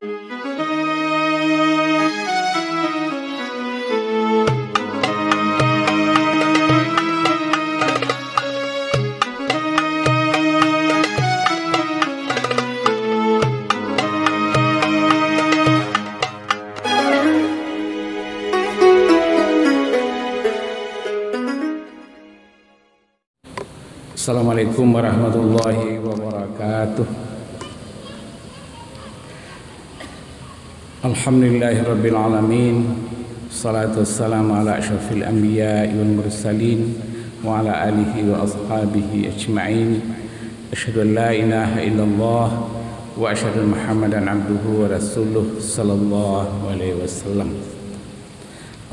Assalamualaikum warahmatullahi wabarakatuh. Alhamdulillahirabbil alamin. Salatu wassalamu ala asyrafil anbiya'i wal mursalin wa ala alihi wa ashabihi ajma'in. Asyhadu an la ilaha illallah wa asyhadu Muhammadan abduhu wa rasuluh sallallahu alaihi wasallam.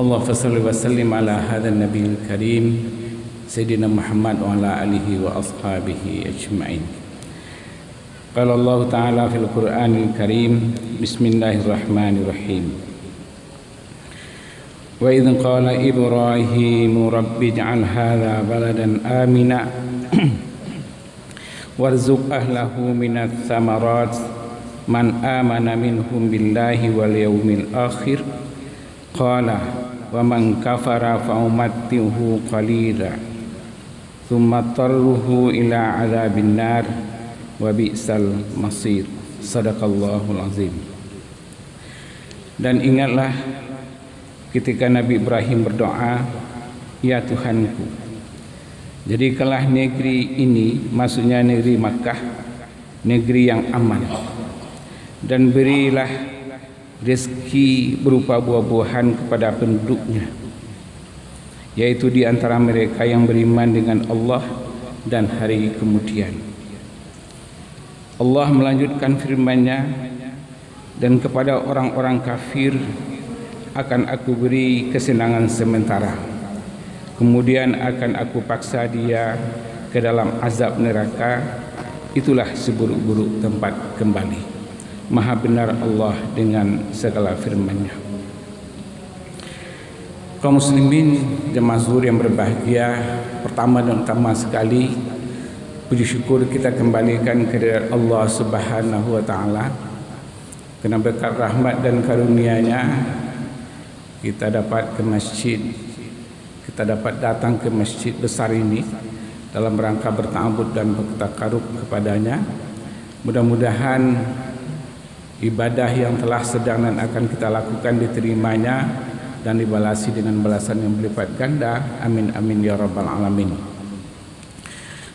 Allahumma shalli wa sallim ala hadzal nabiyil karim Sayyidina Muhammad wa ala alihi wa ashabihi ajma'in. Qala Allah Ta'ala fil Qur'anil Karim, Bismillahirrahmanirrahim. Wa idh qala Ibrahim rabbi ij'al hadha baladan amina warzuq ahlahu minats thamarat man amana minhum billahi wal yawmil akhir qala wa man kafara fa umattihu qalila thumma tarruhu ila azabin nar wa bi'sal masir. Sadaqallahul azim. Dan ingatlah ketika Nabi Ibrahim berdoa, ya Tuhanku, jadikanlah negeri ini, maksudnya negeri Makkah, negeri yang aman, dan berilah rezeki berupa buah-buahan kepada penduduknya, yaitu di antara mereka yang beriman dengan Allah dan hari kemudian. Allah melanjutkan firman-Nya, dan kepada orang-orang kafir akan aku beri kesenangan sementara, kemudian akan aku paksa dia ke dalam azab neraka, itulah seburuk-buruk tempat kembali. Maha benar Allah dengan segala firman-Nya. Kaum muslimin jemaah zuhur yang berbahagia, pertama dan utama sekali puji syukur kita kembalikan kepada Allah Subhanahu wa taala karena berkat rahmat dan karunia-Nya kita dapat ke masjid, kita dapat datang ke masjid besar ini dalam rangka berta'abud dan bertakarub kepadanya. Mudah-mudahan ibadah yang telah sedang dan akan kita lakukan diterimanya dan dibalasi dengan balasan yang berlipat ganda. Amin amin ya rabbal alamin.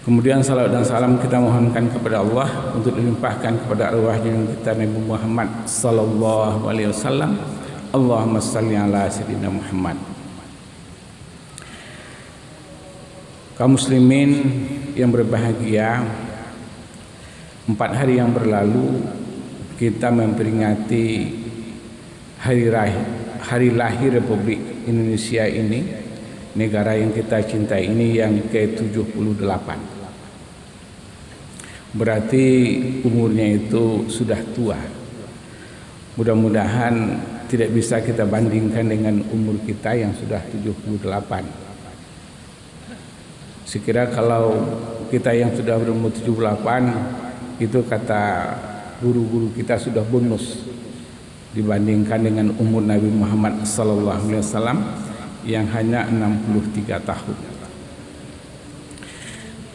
Kemudian salawat dan salam kita mohonkan kepada Allah untuk dilimpahkan kepada arwah junjungan kita Nabi Muhammad sallallahu alaihi wasallam. Allahumma shalli ala sayyidina Muhammad. Kaum muslimin yang berbahagia, 4 hari yang berlalu kita memperingati hari lahir Republik Indonesia ini, negara yang kita cintai ini, yang ke-78. Berarti umurnya itu sudah tua. Mudah-mudahan tidak bisa kita bandingkan dengan umur kita yang sudah 78. Sekira kalau kita yang sudah berumur 78, itu kata guru-guru kita sudah bonus dibandingkan dengan umur Nabi Muhammad SAW yang hanya 63 tahun.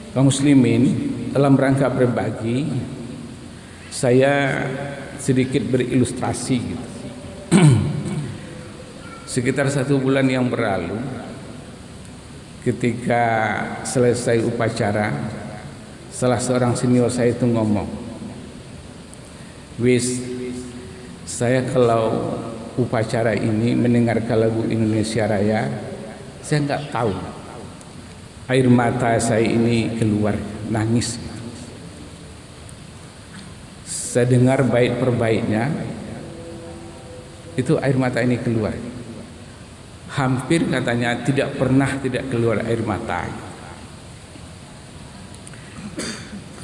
Kaum muslimin, dalam rangka berbagi, saya sedikit berilustrasi gitu. Sekitar 1 bulan yang berlalu, ketika selesai upacara, salah seorang senior saya itu ngomong, "Wis, saya kalau upacara ini mendengarkan lagu Indonesia Raya, saya nggak tahu, air mata saya ini keluar, nangis. Saya dengar bait per baitnya, itu air mata ini keluar. Hampir katanya tidak pernah tidak keluar air mata."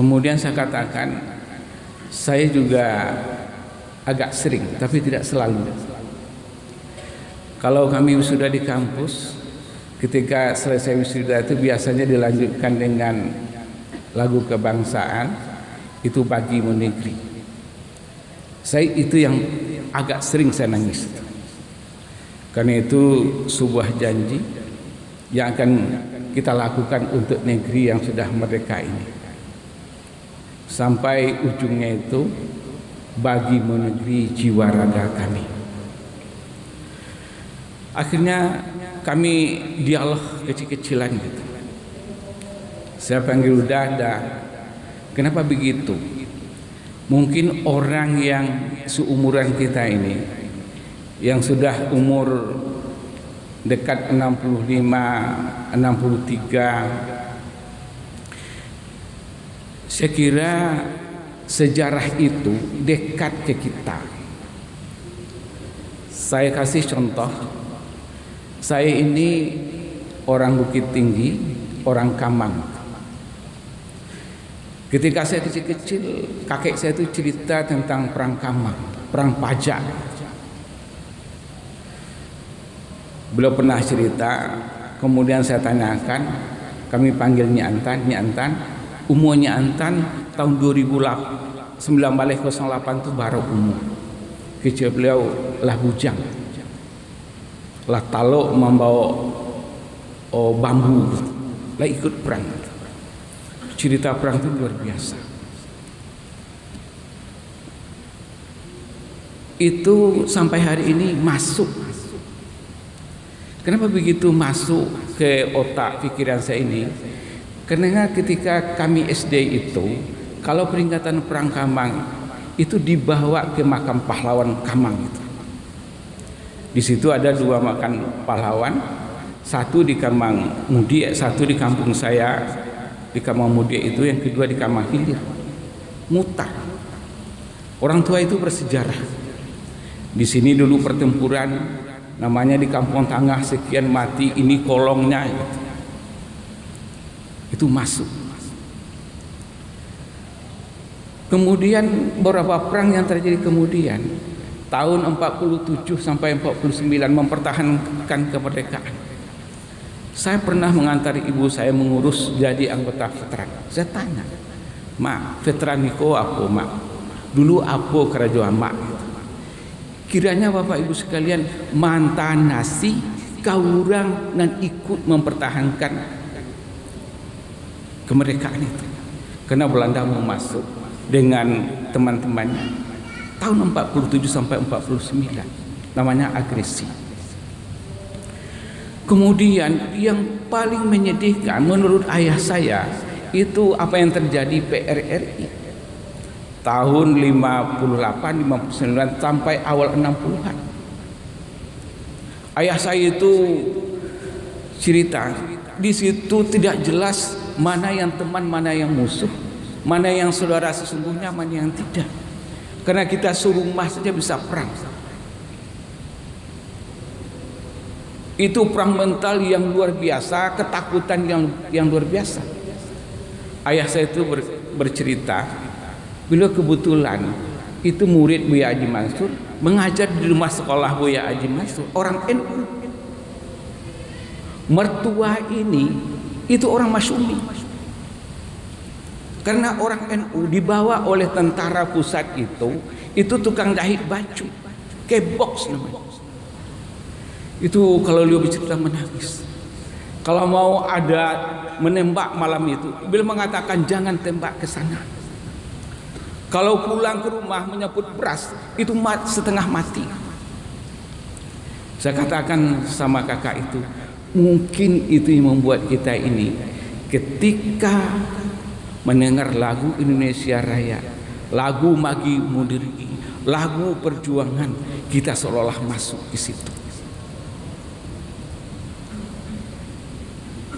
Kemudian saya katakan, saya juga agak sering, tapi tidak selalu. Kalau kami wisuda di kampus, ketika selesai wisuda itu biasanya dilanjutkan dengan lagu kebangsaan, itu bagi negeri. Itu yang agak sering saya nangis. Karena itu sebuah janji yang akan kita lakukan untuk negeri yang sudah merdeka ini. Sampai ujungnya itu bagi negeri jiwa raga kami. Akhirnya kami dialog kecil-kecilan gitu. Saya panggil Dada. Kenapa begitu? Mungkin orang yang seumuran kita ini, yang sudah umur dekat 65, 63, saya kira sejarah itu dekat ke kita. Saya kasih contoh. Saya ini orang Bukit Tinggi, orang Kamang. Ketika saya kecil-kecil, kakek saya itu cerita tentang perang Kamang, perang Pajak. Beliau pernah cerita, kemudian saya tanyakan, kami panggil Nyi Antan, umur Nyi Antan tahun 2008, 1908 itu baru umur. Kecil beliau lah bujang, lah taluk membawa bambu, lah ikut perang. Cerita perang itu luar biasa. Itu sampai hari ini masuk. Kenapa begitu masuk ke otak pikiran saya ini? Karena ketika kami SD itu, kalau peringatan perang Kamang itu dibawa ke makam pahlawan Kamang itu. Di situ ada 2 makam pahlawan, satu di Kamang Mudi, satu di kampung saya di Kamang Mudi itu, yang kedua di Kamang Hilir. Mutar. Orang tua itu bersejarah. Di sini dulu pertempuran, namanya di Kampung Tangah sekian mati, ini kolongnya gitu. Itu masuk. Kemudian beberapa perang yang terjadi kemudian tahun 47 sampai 49 mempertahankan kemerdekaan. Saya pernah mengantari ibu saya mengurus jadi anggota veteran. Saya tanya, "Mak, veteran itu apa, Mak? Dulu apa kerajaan Mak?" Kiranya Bapak Ibu sekalian mantan nasi kaurang dan ikut mempertahankan kemerdekaan itu. Karena Belanda mau masuk dengan teman-temannya tahun 47 sampai 49, namanya agresi. Kemudian yang paling menyedihkan menurut ayah saya itu apa yang terjadi PRRI tahun 58, 59 sampai awal 60-an. Ayah saya itu cerita, di situ tidak jelas mana yang teman, mana yang musuh, mana yang saudara sesungguhnya, mana yang tidak. Karena kita serumah saja bisa perang. Itu perang mental yang luar biasa, ketakutan yang luar biasa. Ayah saya itu bercerita, beliau kebetulan itu murid Buya Haji Mansur, mengajar di rumah sekolah Buya Haji Mansur, orang NU. Mertua ini itu orang Masyumi. Karena orang NU dibawa oleh tentara pusat itu tukang jahit baju, kebox namanya. Itu kalau beliau bercerita menangis. Kalau mau ada menembak malam itu, beliau mengatakan jangan tembak ke sana. Kalau pulang ke rumah menyebut beras itu setengah mati. Saya katakan sama kakak itu, mungkin itu yang membuat kita ini ketika mendengar lagu Indonesia Raya, lagu Magi Mudiri, lagu perjuangan, kita seolah-olah masuk di situ.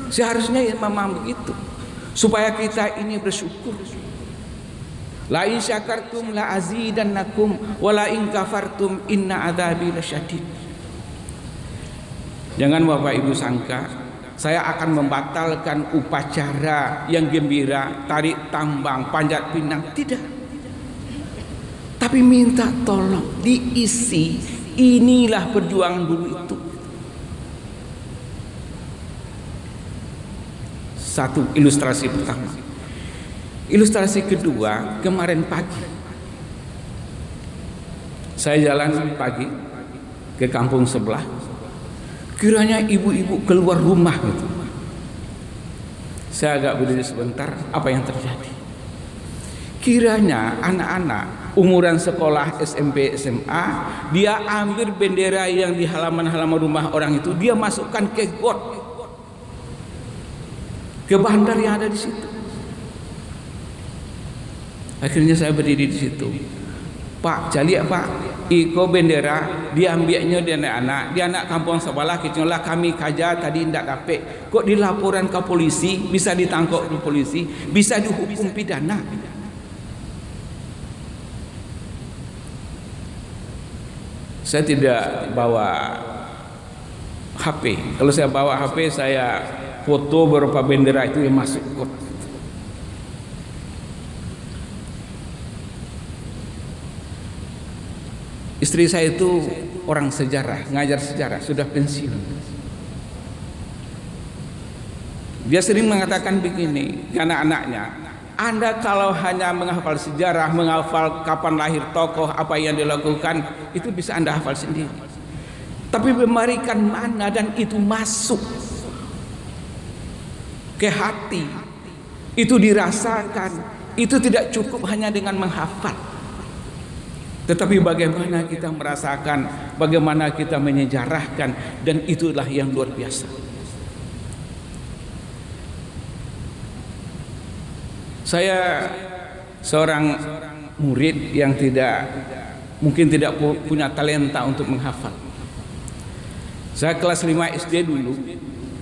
Seharusnya memang begitu, supaya kita ini bersyukur. La in syakartum la azidannakum wa la in kafartum inna adzabi lasyadid. Jangan Bapak Ibu sangka saya akan membatalkan upacara yang gembira, tarik tambang, panjat pinang, tidak. Tapi minta tolong diisi, inilah perjuangan dulu itu. Satu ilustrasi pertama. Ilustrasi kedua, kemarin pagi Saya jalan pagi ke kampung sebelah, kiranya ibu-ibu keluar rumah gitu. Saya agak berdiri sebentar, apa yang terjadi? Kiranya anak-anak umuran sekolah SMP, SMA, dia ambil bendera yang di halaman-halaman rumah orang itu, dia masukkan ke got, ke bandar yang ada di situ. Akhirnya saya berdiri di situ. Pak, jali Pak, iko bendera diambilnya di anak kampung sebelah, kecuali kami kaja tadi tidak dapat. Kok dilaporan ke polisi, bisa ditangkap di polisi, bisa dihukum pidana. Saya tidak bawa HP. Kalau saya bawa HP, saya foto beberapa bendera itu yang masuk kot. Istri saya itu orang sejarah, ngajar sejarah, sudah pensiun. Dia sering mengatakan begini ke anak-anaknya, Anda kalau hanya menghafal sejarah, menghafal kapan lahir tokoh, apa yang dilakukan, itu bisa Anda hafal sendiri. Tapi memarikan mana dan itu masuk ke hati, itu dirasakan, itu tidak cukup hanya dengan menghafal. Tetapi bagaimana kita merasakan, bagaimana kita menyejarahkan, dan itulah yang luar biasa. Saya seorang murid yang mungkin tidak punya talenta untuk menghafal. Saya kelas 5 SD dulu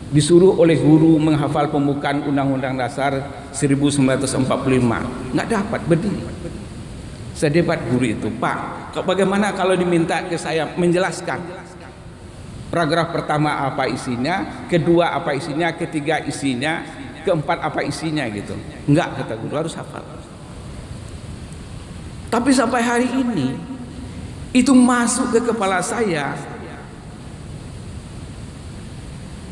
disuruh oleh guru menghafal pembukaan Undang-Undang Dasar 1945. Nggak dapat, berdiri. Saya debat guru itu, Pak, bagaimana kalau diminta ke saya menjelaskan paragraf pertama apa isinya, kedua apa isinya, ketiga isinya, keempat apa isinya gitu. Enggak, kata guru, harus hafal. Tapi sampai hari ini itu masuk ke kepala saya.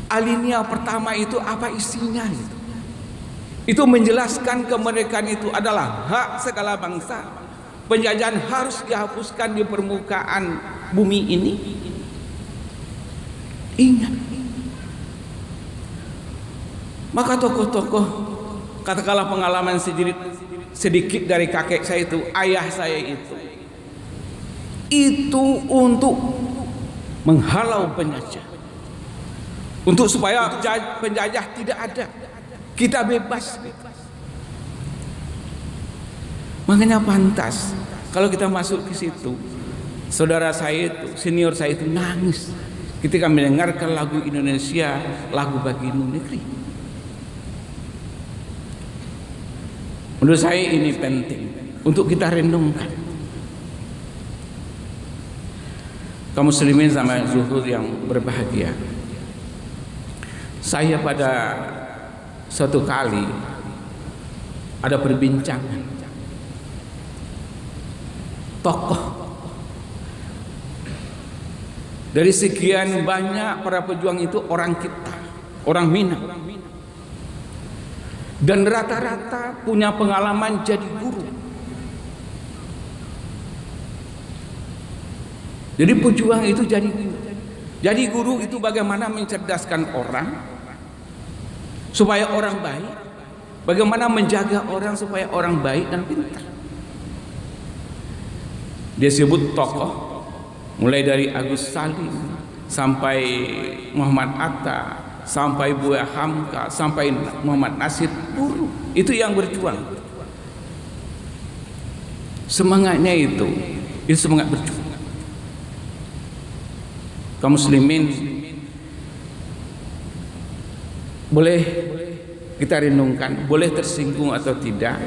Alinea pertama itu apa isinya gitu. Itu menjelaskan kemerdekaan itu adalah hak segala bangsa. Penjajahan harus dihapuskan di permukaan bumi ini. Ingat. Maka tokoh-tokoh, katakanlah pengalaman sedikit dari kakek saya itu, ayah saya itu untuk menghalau penjajah, untuk supaya penjajah tidak ada, kita bebas. Makanya pantas kalau kita masuk ke situ, saudara saya itu, senior saya itu nangis ketika mendengarkan lagu Indonesia, lagu Bagimu Negeri. Menurut saya ini penting untuk kita renungkan. Kaum muslimin sama zuhur yang berbahagia, saya pada suatu kali ada perbincangan tokoh dari sekian banyak para pejuang itu, orang kita, orang Minang, dan rata-rata punya pengalaman jadi guru. Jadi pejuang itu jadi guru. Jadi guru itu bagaimana mencerdaskan orang supaya orang baik, bagaimana menjaga orang supaya orang baik dan pintar. Dia sebut tokoh mulai dari Agus Salim sampai Muhammad Atta, sampai Buya Hamka, sampai Muhammad Nasir, guru itu yang berjuang. Semangatnya itu semangat berjuang. Kaum muslimin, boleh kita renungkan, boleh tersinggung atau tidak.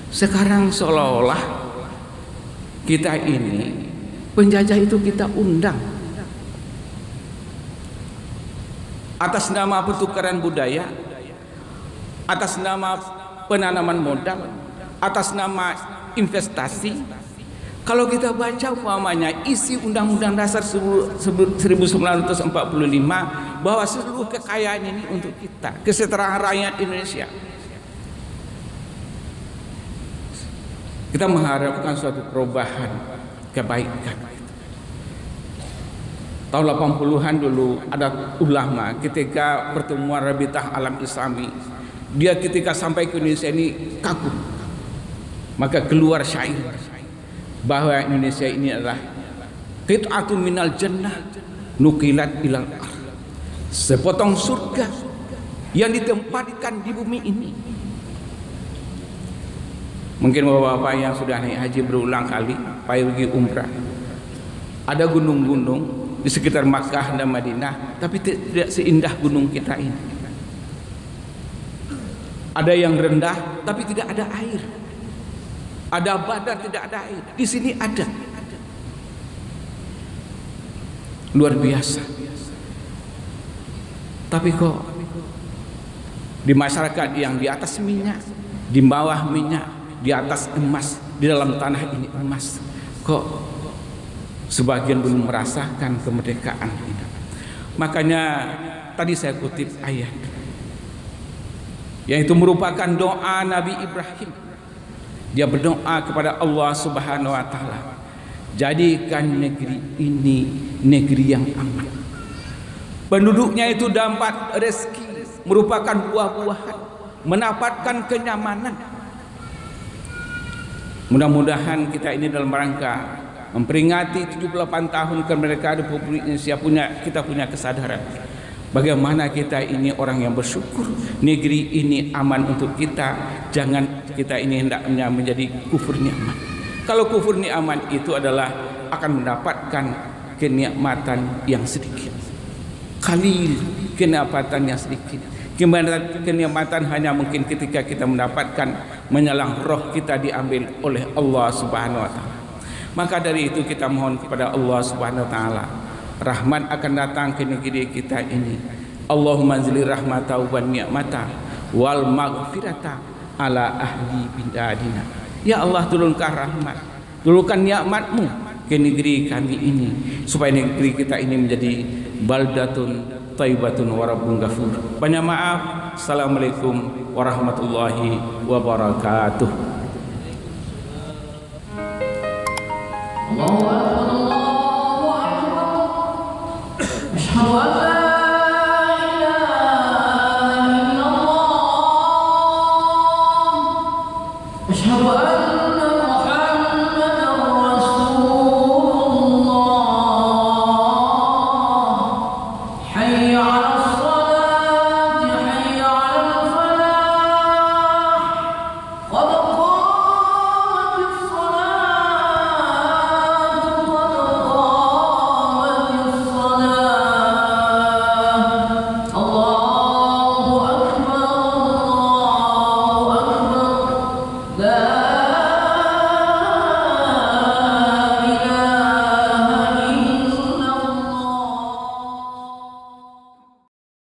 Sekarang seolah-olah kita ini penjajah itu kita undang atas nama pertukaran budaya, atas nama penanaman modal, atas nama investasi. Kalau kita baca umpamanya isi Undang-Undang Dasar 1945 bahwa seluruh kekayaan ini untuk kita, kesejahteraan rakyat Indonesia. Kita mengharapkan suatu perubahan kebaikan. Tahun 80-an dulu ada ulama ketika pertemuan Rabitah Alam Islami, dia ketika sampai ke Indonesia ini kagum, maka keluar syair bahwa Indonesia ini adalah qit'atun minal jannah nukilat ilal ardh, sepotong surga yang ditempatkan di bumi ini. Mungkin bapak-bapak yang sudah naik haji berulang kali, pergi umrah, ada gunung-gunung di sekitar Makkah dan Madinah, tapi tidak seindah gunung kita ini. Ada yang rendah tapi tidak ada air, ada badar tidak ada air. Di sini ada, luar biasa. Tapi kok di masyarakat yang di atas minyak, di bawah minyak, di atas emas, di dalam tanah ini emas, kok sebagian belum merasakan kemerdekaan ini. Makanya tadi saya kutip ayat yang itu merupakan doa Nabi Ibrahim. Dia berdoa kepada Allah Subhanahu wa taala, jadikan negeri ini negeri yang aman, penduduknya itu dapat rezeki, merupakan buah-buahan, mendapatkan kenyamanan. Mudah-mudahan kita ini dalam rangka memperingati 78 tahun kemerdekaan Republik Indonesia kita punya kesadaran bagaimana kita ini orang yang bersyukur, negeri ini aman untuk kita. Jangan kita ini hendaknya menjadi kufur nikmat. Kalau kufur nikmat itu adalah akan mendapatkan kenikmatan yang sedikit, qalil, kenikmatan yang sedikit. Kenikmatan hanya mungkin ketika kita mendapatkan menyalang roh kita diambil oleh Allah Subhanahu wa taala. Maka dari itu kita mohon kepada Allah Subhanahu wa taala, rahmat akan datang ke negeri kita ini. Allahumma anzil rahmata wa ni'mata wal maghfirata ala ahli biladina. Ya Allah, turunkan rahmat, turunkan nikmat-Mu ke negeri kami ini, supaya negeri kita ini menjadi baldatun thayyibatun wa rabbun ghafur. Banyak maaf. Assalamualaikum warahmatullahi wabarakatuh. Allah